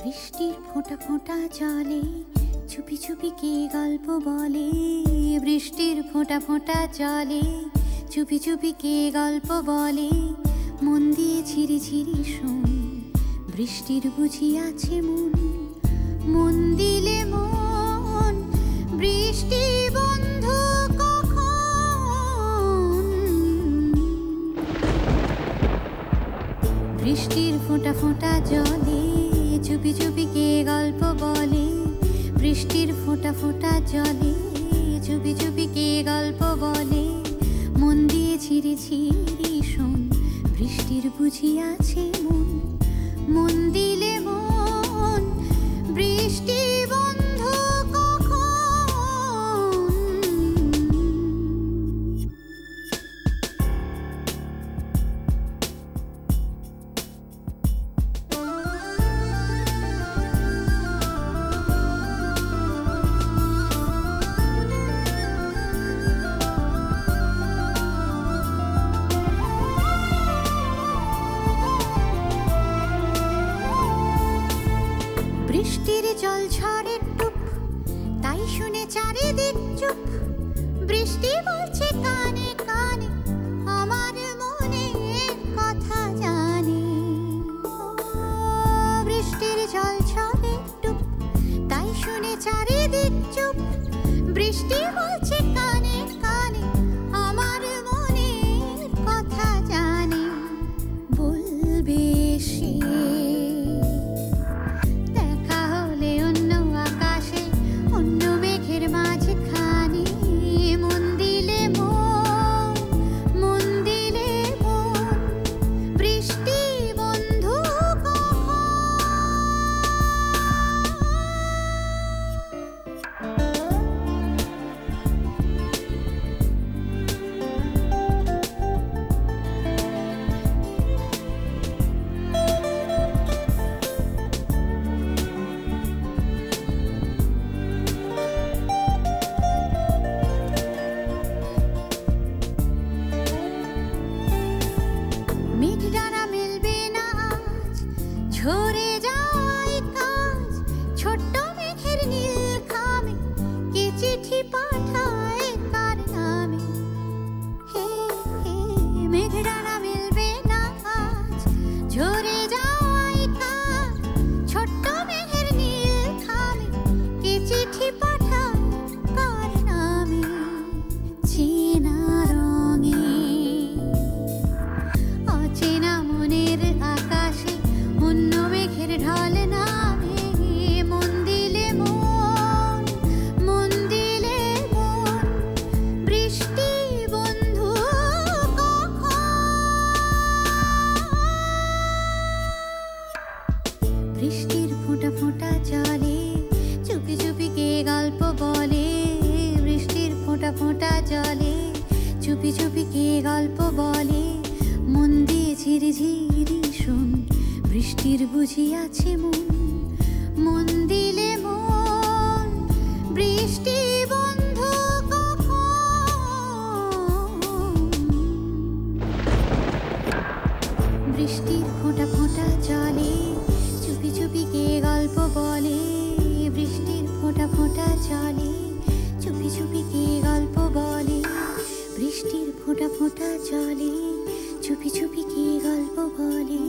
বৃষ্টির ফোঁটা ফোঁটা জলে চুপি চুপি কে গল্প বলে। বৃষ্টির ফোঁটা ফোঁটা জলে চুপি চুপি কে গল্প বলে। মন দিয়ে ঝিরি ঝিরি শোন, বৃষ্টির বুঝি আছে মন। মন দিলে মন বৃষ্টি বন্ধু কখন। বৃষ্টির ফোঁটা ফোঁটা জলে চুপি চুপি কে গল্প বলে। বৃষ্টির ফোঁটা ফোঁটা জলে চুপি চুপি কে গল্প বলে। মন দিয়ে ঝিরি ঝিরি শোন, বৃষ্টির বুঝি আছে মন। মন দিলে মন বৃষ্টি বন্ধু কখন। বৃষ্টির জল ঝড়ের টুপ, তাই শুনে চারিদিক চুপ। বৃষ্টি বলছে কানে কানে, আমার মনের কথা জানে। বৃষ্টির জল ঝড়ের টুপ, তাই শুনে চারিদিক চুপ। বৃষ্টি বলছে কানে কানে, আমার মনের কথা জানে। বলবে সে ঝরে যায় কাজ। ছোট্ট মেঘের নীল খামে কে চিঠি পাঠায় কার নামে। হে হে মেঘডানা মিলবে না আজ, ঝরে যায় কাজ। ছোট্ট মেঘের নীল খামে কে চিঠি পাঠায় কার নামে। চেনা রঙে অচেনা মনের আকাশে অন্য মেঘের ঢল নামে। মন দিলে মন, মন দিলে মন বৃষ্টি বন্ধু কখন। বৃষ্টির ফোঁটা ফোঁটা জলে চুপি চুপি কে গল্প বলে। বৃষ্টির ফোঁটা ফোঁটা জলে চুপি চুপি কে গল্প বলে। মন দিয়ে ঝিরি ঝিরি শোন, বৃষ্টির বুঝি আছে মন। মন দিলে মন বৃষ্টি বন্ধু কখন। বৃষ্টির ফোঁটা ফোঁটা জলে চুপি চুপি কে গল্প বলে। বৃষ্টির ফোঁটা ফোঁটা জলে চুপি চুপি কে গল্প বলে। বৃষ্টির ফোঁটা ফোঁটা জলে চুপি চুপি কে গল্প বলে।